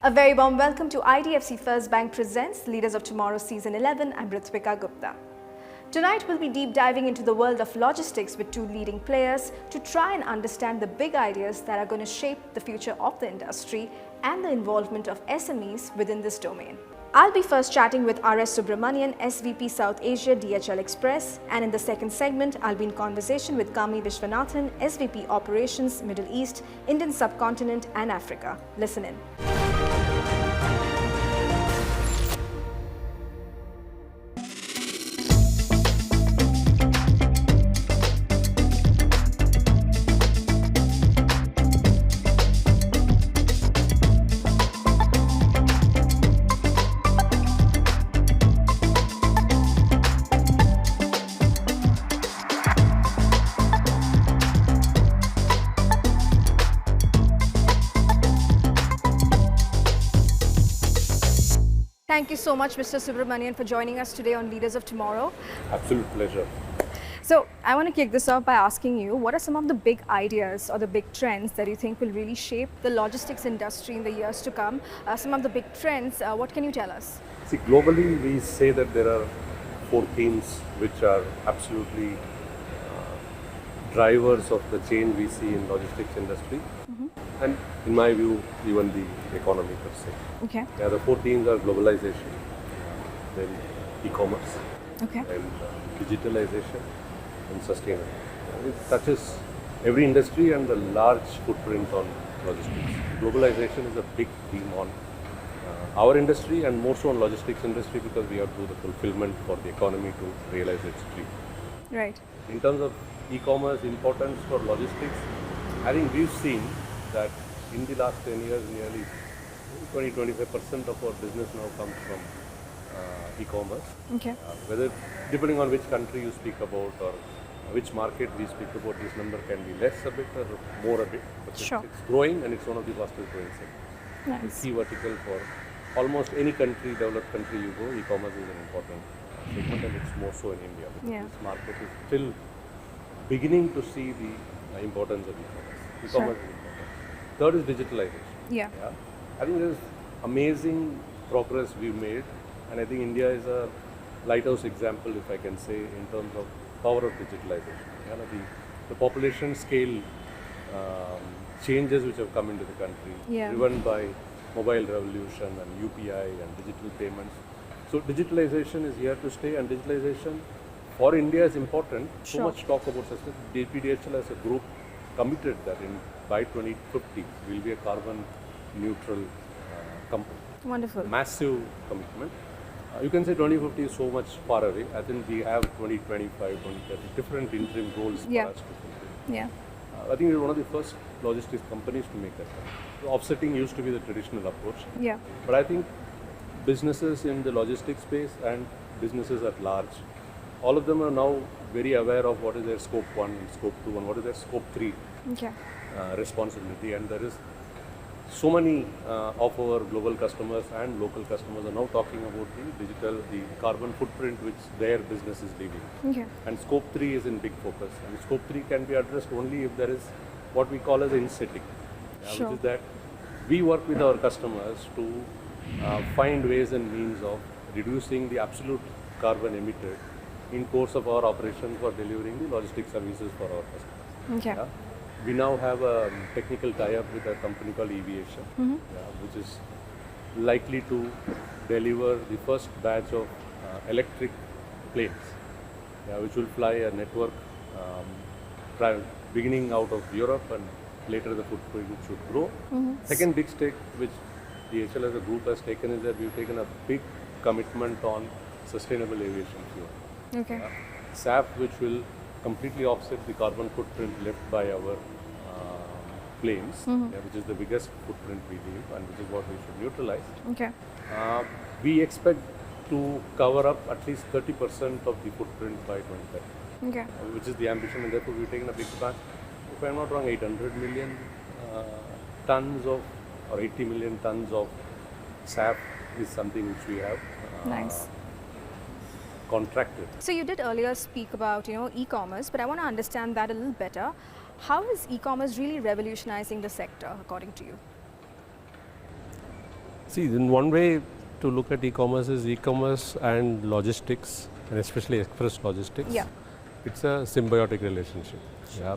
A very warm welcome to IDFC First Bank presents Leaders of Tomorrow Season 11. I'm Ritwika Gupta. Tonight we'll be deep diving into the world of logistics with two leading players to try and understand the big ideas that are going to shape the future of the industry and the involvement of SMEs within this domain. I'll be first chatting with R.S Subramanian, SVP South Asia, DHL Express, and in the second segment, I'll be in conversation with Kami Viswanathan, SVP Operations, Middle East, Indian Subcontinent, and Africa. Listen in. Thank you so much, Mr. Subramanian, for joining us today on Leaders of Tomorrow. Absolute pleasure. So, I want to kick this off by asking you, what are some of the big ideas or the big trends that you think will really shape the logistics industry in the years to come? Some of the big trends, what can you tell us? See, globally we say that there are four themes which are absolutely drivers of the change we see in logistics industry. And in my view, even the economy per se. Okay. Yeah, the four themes are globalization, then e-commerce, Okay. and digitalization and sustainability. It touches every industry and a large footprint on logistics. Globalization is a big theme on our industry and more so on logistics industry because we have to do the fulfillment for the economy to realize its dream. Right. In terms of e-commerce importance for logistics, I think we've seen that in the last 10 years, nearly 20-25% of our business now comes from e-commerce. Okay. Whether depending on which country you speak about or which market we speak about, this number can be less a bit or more a bit. But Sure. it's growing and it's one of the fastest growing segments. Nice. The key vertical for almost any country, developed country you go, e-commerce is an important segment and it's more so in India because Yeah. this market is still beginning to see the importance of e-commerce. E-commerce is important. Third is digitalization. Yeah. I think there's amazing progress we've made and I think India is a lighthouse example, if I can say, in terms of power of digitalization. The population scale changes which have come into the country, driven by mobile revolution and UPI and digital payments. So digitalization is here to stay and digitalization for India is important. Sure. So much talk about sustainability. DHL as a group committed that by 2050 we'll be a carbon neutral company. Wonderful. Massive commitment. You can say 2050 is so much far away. I think we have 2025, 2030, different interim goals for us to fulfill. Yeah. I think we're one of the first logistics companies to make that happen. So offsetting used to be the traditional approach. Yeah. But I think businesses in the logistics space and businesses at large, all of them are now very aware of what is their scope 1 and scope 2 and what is their scope 3 Okay. responsibility. And there is so many of our global customers and local customers are now talking about the carbon footprint which their business is leaving. Okay. And scope 3 is in big focus. And scope 3 can be addressed only if there is what we call as in-setting, Sure. which is that we work with our customers to find ways and means of reducing the absolute carbon emitted in course of our operation for delivering the logistics services for our customers. Okay. Yeah. We now have a technical tie-up with a company called Aviation, which is likely to deliver the first batch of electric planes, which will fly a network beginning out of Europe and later the footprint should grow. Second big stake which DHL as a group has taken is that we've taken a big commitment on sustainable aviation fuel. Okay. SAF, which will completely offset the carbon footprint left by our planes, which is the biggest footprint we leave and which is what we should neutralize. Okay. We expect to cover up at least 30% of the footprint by 2030, Okay. which is the ambition, and therefore we've taken a big plan. If I'm not wrong, 800 million tons of or 80 million tons of SAF is something which we have Nice. contracted. So you did earlier speak about, e-commerce, but I want to understand that a little better. How is e-commerce really revolutionizing the sector, according to you? See, in one way to look at e-commerce is e-commerce and logistics, and especially express logistics. Yeah. It's a symbiotic relationship. Yeah.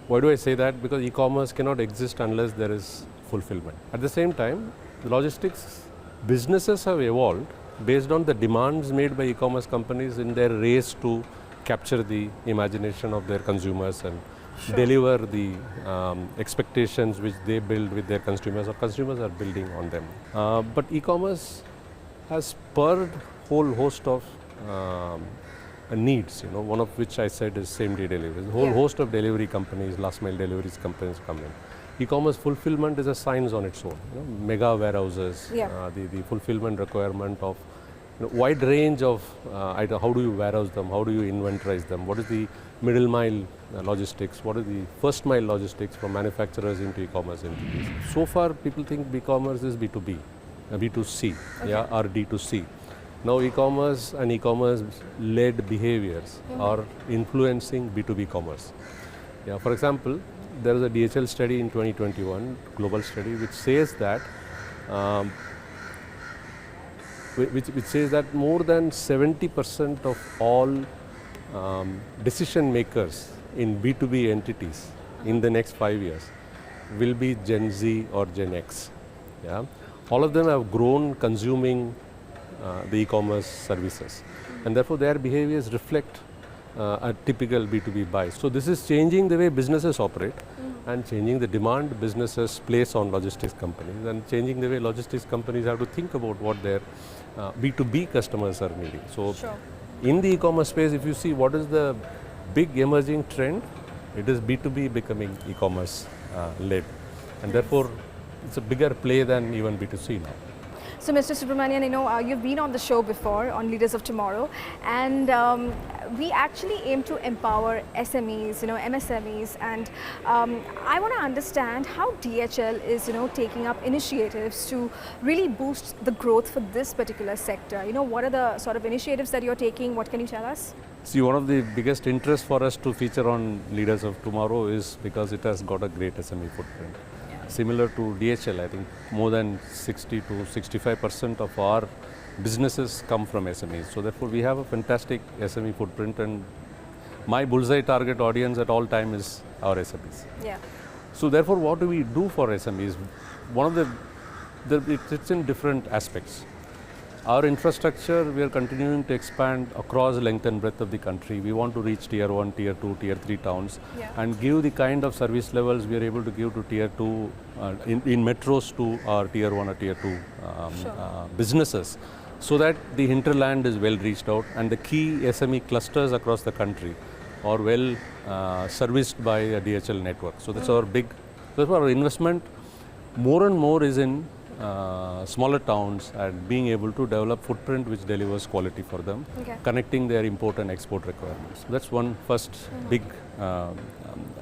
Why do I say that? Because e-commerce cannot exist unless there is fulfillment. At the same time, the logistics businesses have evolved based on the demands made by e-commerce companies in their race to capture the imagination of their consumers and deliver the expectations which they build with their consumers or consumers are building on them. But e-commerce has spurred whole host of needs, one of which I said is same-day delivery. A whole host of delivery companies, last-mile deliveries companies come in. E-commerce fulfillment is a science on its own. Mega warehouses, the fulfillment requirement of wide range of how do you warehouse them, how do you inventorize them, what is the middle mile logistics, what is the first mile logistics from manufacturers into e-commerce entities. So far people think e-commerce is B2B, B2C, or D2C. Now e-commerce and e-commerce led behaviors are influencing B2B commerce. For example, there is a DHL study in 2021, global study, which says that which says that more than 70% of all decision makers in B2B entities in the next 5 years will be Gen Z or Gen X. All of them have grown consuming the e-commerce services, and therefore their behaviors reflect a typical B2B buy. So this is changing the way businesses operate and changing the demand businesses place on logistics companies, and changing the way logistics companies have to think about what their B2B customers are needing. So in the e-commerce space, if you see what is the big emerging trend, it is B2B becoming e-commerce led, and therefore it's a bigger play than even B2C now. So Mr. Subramanian, you've been on the show before on Leaders of Tomorrow, and we actually aim to empower SMEs, MSMEs, and I want to understand how DHL is, taking up initiatives to really boost the growth for this particular sector. What are the sort of initiatives that you're taking? What can you tell us? See, one of the biggest interests for us to feature on Leaders of Tomorrow is because it has got a great SME footprint. Similar to DHL, I think more than 60 to 65% of our businesses come from SMEs. So therefore we have a fantastic SME footprint, and my bullseye target audience at all time is our SMEs. So therefore what do we do for SMEs? One of it's in different aspects. Our infrastructure, we are continuing to expand across length and breadth of the country. We want to reach tier 1, tier 2, tier 3 towns and give the kind of service levels we are able to give to tier 2 in metros to our tier 1 or tier 2 businesses, so that the hinterland is well reached out and the key SME clusters across the country are well serviced by a DHL network. So that's our investment more and more is in smaller towns and being able to develop footprint which delivers quality for them, connecting their import and export requirements. That's one first big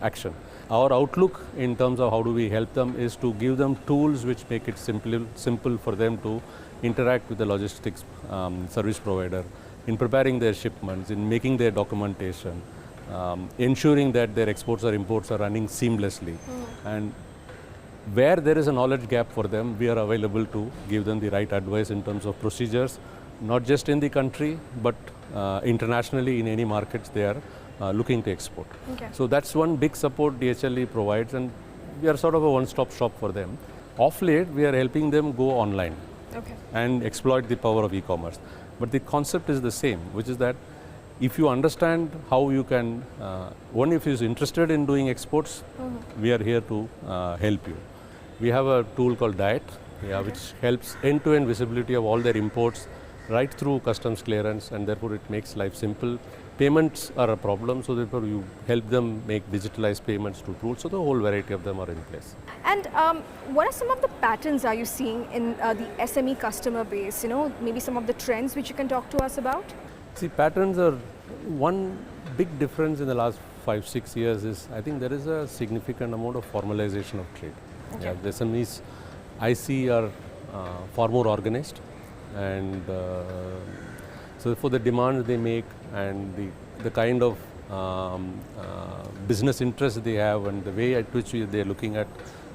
action. Our outlook in terms of how do we help them is to give them tools which make it simple for them to interact with the logistics service provider in preparing their shipments, in making their documentation, ensuring that their exports or imports are running seamlessly. And where there is a knowledge gap for them, we are available to give them the right advice in terms of procedures, not just in the country, but internationally in any markets they are looking to export. So that's one big support DHL provides, and we are sort of a one-stop shop for them. Off late, we are helping them go online and exploit the power of e-commerce. But the concept is the same, which is that if you understand how you can, one, if you're interested in doing exports, we are here to help you. We have a tool called Diet, which helps end-to-end visibility of all their imports right through customs clearance, and therefore it makes life simple. Payments are a problem, so therefore you help them make digitalized payments to tools, so the whole variety of them are in place. And what are some of the patterns are you seeing in the SME customer base? Maybe some of the trends which you can talk to us about? See, patterns are one big difference in the last 5-6 years is I think there is a significant amount of formalization of trade. The SMEs I see are far more organized, and so for the demands they make and the kind of business interests they have and the way at which they are looking at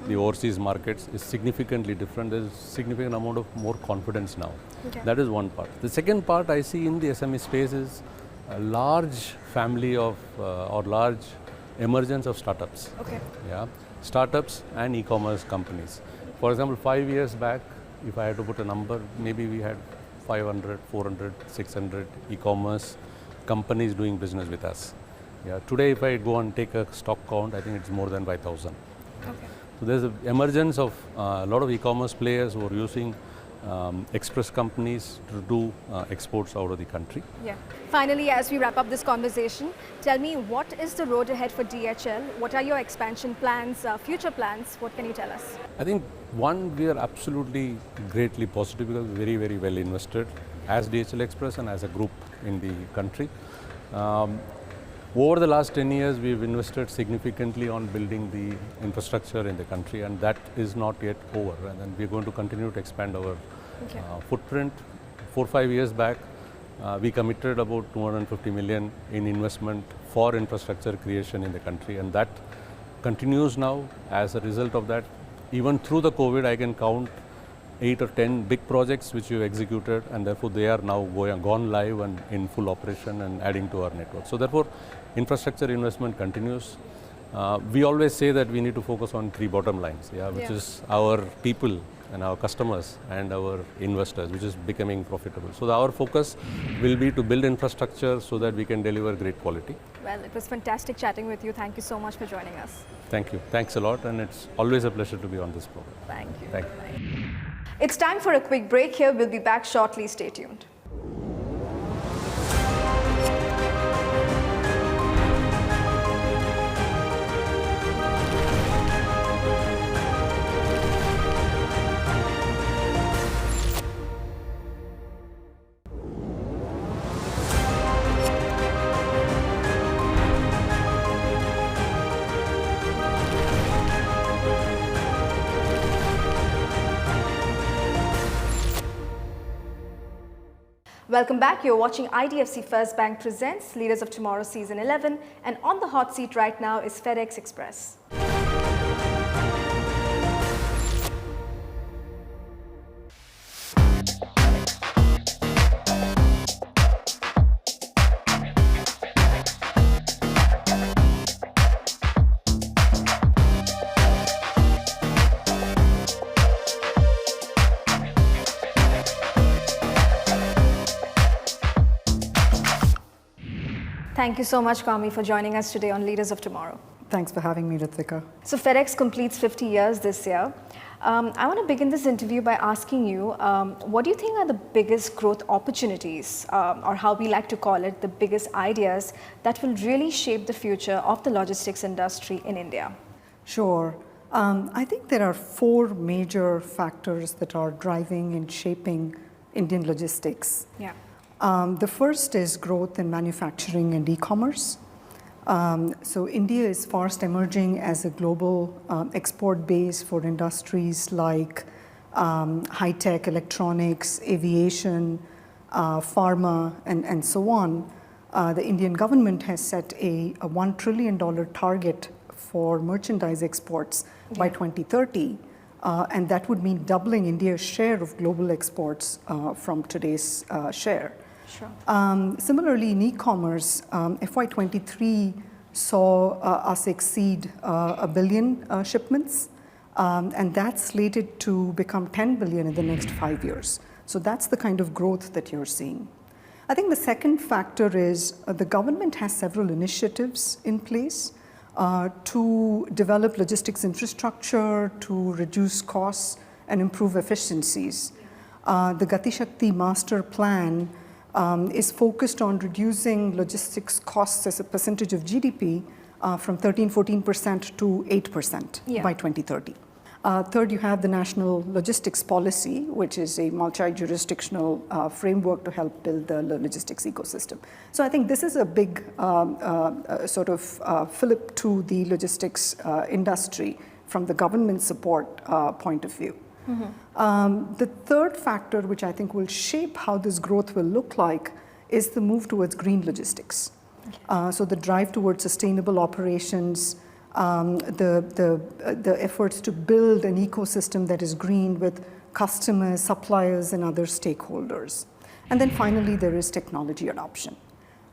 the overseas markets is significantly different. There is significant amount of more confidence now. Okay. That is one part. The second part I see in the SME space is a large family of or large emergence of startups. Okay. Yeah, startups and e-commerce companies. For example, 5 years back, if I had to put a number, maybe we had 500, 400, 600 e-commerce companies doing business with us. Yeah, today if I go and take a stock count, I think it's more than 5,000. Okay. So there's an emergence of a lot of e-commerce players who are using express companies to do exports out of the country. Yeah. Finally, as we wrap up this conversation, tell me, what is the road ahead for DHL? What are your expansion plans, future plans? What can you tell us? I think one, we are absolutely greatly positive because very, very well invested as DHL Express and as a group in the country. Over the last 10 years, we've invested significantly on building the infrastructure in the country, and that is not yet over. And then we're going to continue to expand our footprint. 4 or 5 years back, we committed about 250 million in investment for infrastructure creation in the country, and that continues now. As a result of that, even through the COVID, I can count 8 or 10 big projects which we executed, and therefore they are now gone live and in full operation and adding to our network. So therefore, infrastructure investment continues. We always say that we need to focus on 3 bottom lines, which is our people and our customers and our investors, which is becoming profitable. So our focus will be to build infrastructure so that we can deliver great quality. Well, it was fantastic chatting with you. Thank you so much for joining us. Thank you. Thanks a lot, and it's always a pleasure to be on this program. Thank you. Thank you. It's time for a quick break here. We'll be back shortly. Stay tuned. Welcome back. You're watching IDFC First Bank Presents Leaders of Tomorrow Season 11, and on the hot seat right now is FedEx Express. Thank you so much, Kami, for joining us today on Leaders of Tomorrow. Thanks for having me, Ritwika. So FedEx completes 50 years this year. I want to begin this interview by asking you, what do you think are the biggest growth opportunities, or how we like to call it, the biggest ideas that will really shape the future of the logistics industry in India? Sure. I think there are 4 major factors that are driving and shaping Indian logistics. Yeah. The first is growth in manufacturing and e-commerce. So India is fast emerging as a global export base for industries like high-tech, electronics, aviation, pharma, and so on. The Indian government has set a $1 trillion target for merchandise exports by 2030. And that would mean doubling India's share of global exports from today's share. Sure. Similarly, in e-commerce, FY23 saw us exceed 1 billion shipments, and that's slated to become 10 billion in the next 5 years. So that's the kind of growth that you're seeing. I think the second factor is the government has several initiatives in place to develop logistics infrastructure, to reduce costs and improve efficiencies. The Gati Shakti Master Plan is focused on reducing logistics costs as a percentage of GDP from 13-14% to 8% by 2030. Third, you have the National Logistics Policy, which is a multi-jurisdictional framework to help build the logistics ecosystem. So I think this is a big sort of fillip to the logistics industry from the government support point of view. Mm-hmm. The third factor, which I think will shape how this growth will look like, is the move towards green logistics. Okay. So the drive towards sustainable operations, the efforts to build an ecosystem that is green with customers, suppliers, and other stakeholders. And then finally, there is technology adoption.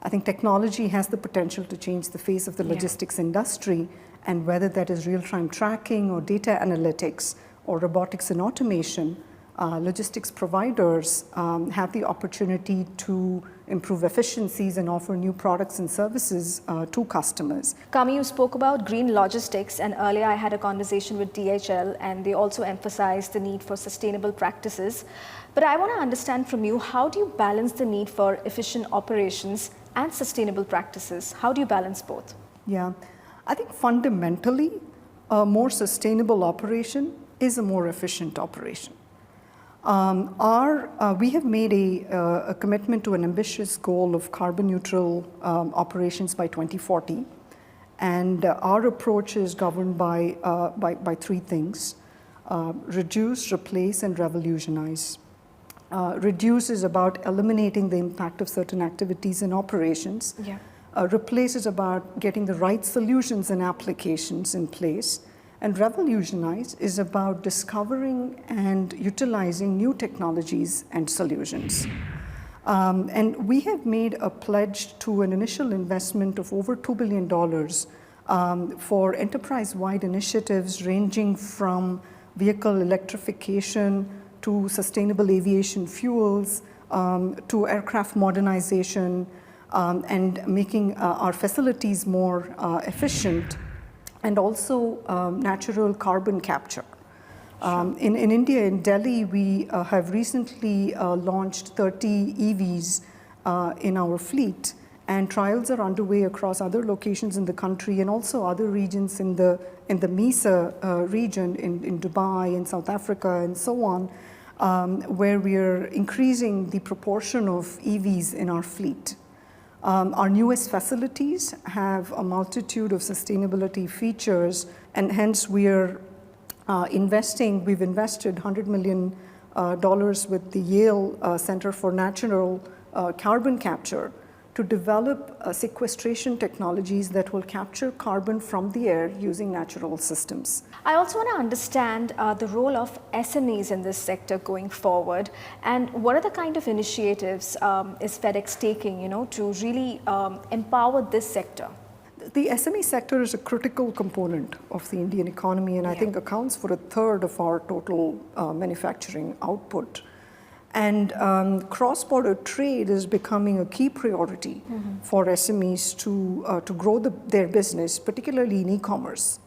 I think technology has the potential to change the face of the logistics industry, and whether that is real-time tracking or data analytics or robotics and automation, logistics providers have the opportunity to improve efficiencies and offer new products and services to customers. Kami, you spoke about green logistics, and earlier I had a conversation with DHL, and they also emphasized the need for sustainable practices. But I want to understand from you, how do you balance the need for efficient operations and sustainable practices? How do you balance both? Yeah, I think fundamentally, a more sustainable operation is a more efficient operation. We have made a commitment to an ambitious goal of carbon neutral operations by 2040. And our approach is governed by three things: reduce, replace, and revolutionize. Reduce is about eliminating the impact of certain activities and operations. Yeah. Replace is about getting the right solutions and applications in place. And revolutionize is about discovering and utilizing new technologies and solutions. And we have made a pledge to an initial investment of over $2 billion for enterprise-wide initiatives ranging from vehicle electrification to sustainable aviation fuels, to aircraft modernization, and making our facilities more efficient, and also natural carbon capture. In India, in Delhi, we have recently launched 30 EVs in our fleet, and trials are underway across other locations in the country and also other regions in the MEISA region, in Dubai, in South Africa, and so on, where we are increasing the proportion of EVs in our fleet. Our newest facilities have a multitude of sustainability features, and hence we've invested $100 million with the Yale Center for Natural Carbon Capture to develop sequestration technologies that will capture carbon from the air using natural systems. I also want to understand the role of SMEs in this sector going forward, and what are the kind of initiatives is FedEx taking, to really empower this sector? The SME sector is a critical component of the Indian economy, and I think accounts for a third of our total manufacturing output. And cross-border trade is becoming a key priority for SMEs to grow their business, particularly in e-commerce.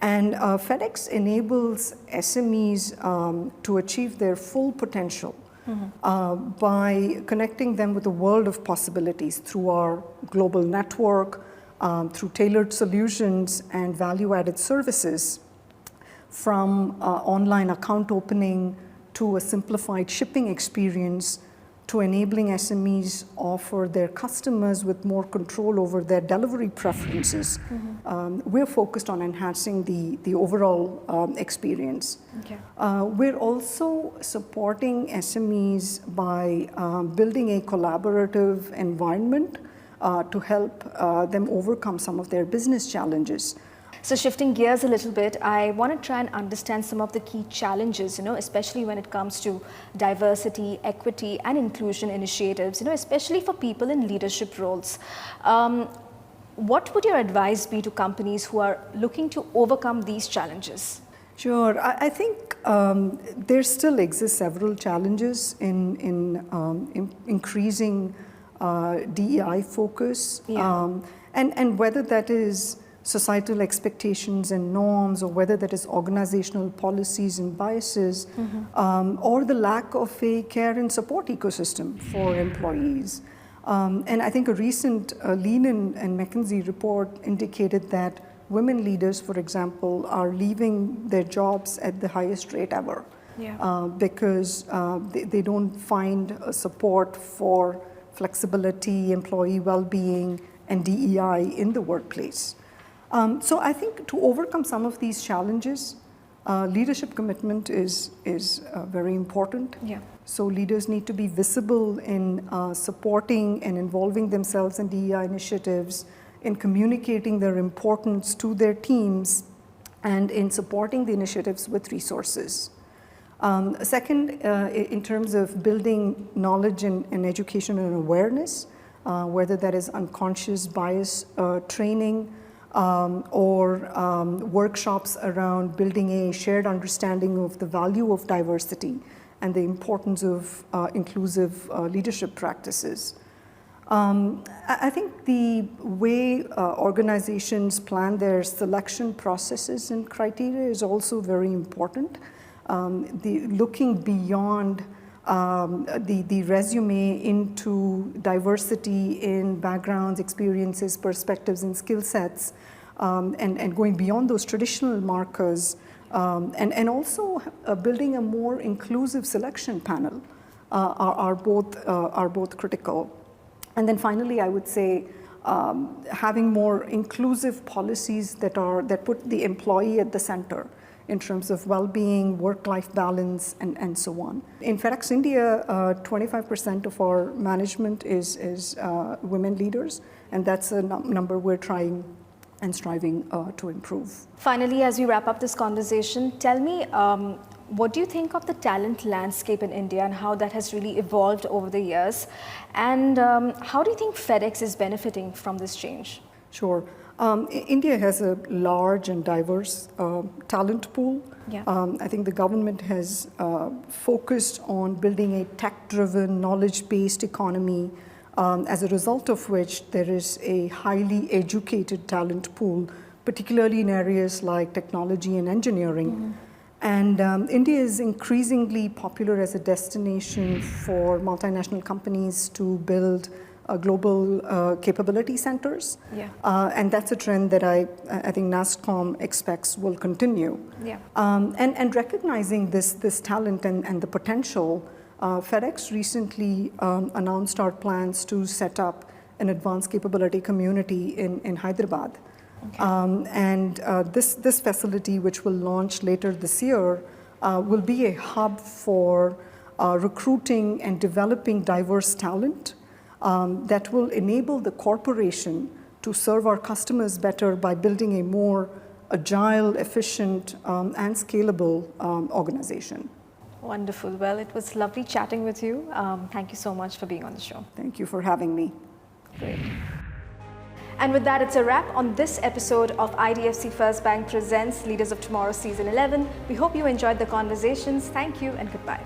And FedEx enables SMEs to achieve their full potential by connecting them with a world of possibilities through our global network, through tailored solutions and value-added services, from online account opening to a simplified shipping experience, to enabling SMEs offer their customers with more control over their delivery preferences. We're focused on enhancing the overall experience. Okay. We're also supporting SMEs by building a collaborative environment to help them overcome some of their business challenges. So shifting gears a little bit, I want to try and understand some of the key challenges, especially when it comes to diversity, equity, and inclusion initiatives, especially for people in leadership roles. What would your advice be to companies who are looking to overcome these challenges? Sure. I think there still exist several challenges in increasing DEI focus, and whether that is societal expectations and norms, or whether that is organizational policies and biases, or the lack of a care and support ecosystem for employees. And I think a recent Lean and McKinsey report indicated that women leaders, for example, are leaving their jobs at the highest rate ever, because they don't find support for flexibility, employee well-being, and DEI in the workplace. So I think to overcome some of these challenges, leadership commitment is very important. So leaders need to be visible in supporting and involving themselves in DEI initiatives, in communicating their importance to their teams and in supporting the initiatives with resources. Second, in terms of building knowledge and education and awareness, whether that is unconscious bias training or workshops around building a shared understanding of the value of diversity and the importance of inclusive leadership practices. I think the way organizations plan their selection processes and criteria is also very important. Looking beyond the resume into diversity in backgrounds, experiences, perspectives, and skill sets, and going beyond those traditional markers, and also building a more inclusive selection panel are both critical. And then finally, I would say having more inclusive policies that put the employee at the center in terms of well-being, work-life balance, and so on. In FedEx India, 25% of our management is women leaders, and that's a number we're trying and striving to improve. Finally, as we wrap up this conversation, tell me, what do you think of the talent landscape in India and how that has really evolved over the years? And how do you think FedEx is benefiting from this change? Sure. India has a large and diverse talent pool. Yeah. I think the government has focused on building a tech-driven, knowledge-based economy, as a result of which there is a highly educated talent pool, particularly in areas like technology and engineering. Mm-hmm. And India is increasingly popular as a destination for multinational companies to build global capability centers. Yeah. And that's a trend that I think NASSCOM expects will continue. Yeah. And recognizing this talent and the potential, FedEx recently announced our plans to set up an advanced capability community in Hyderabad. Okay. This facility, which will launch later this year, will be a hub for recruiting and developing diverse talent that will enable the corporation to serve our customers better by building a more agile, efficient, and scalable organization. Wonderful. Well, it was lovely chatting with you. Thank you so much for being on the show. Thank you for having me. Great. And with that, it's a wrap on this episode of IDFC First Bank Presents Leaders of Tomorrow Season 11. We hope you enjoyed the conversations. Thank you and goodbye.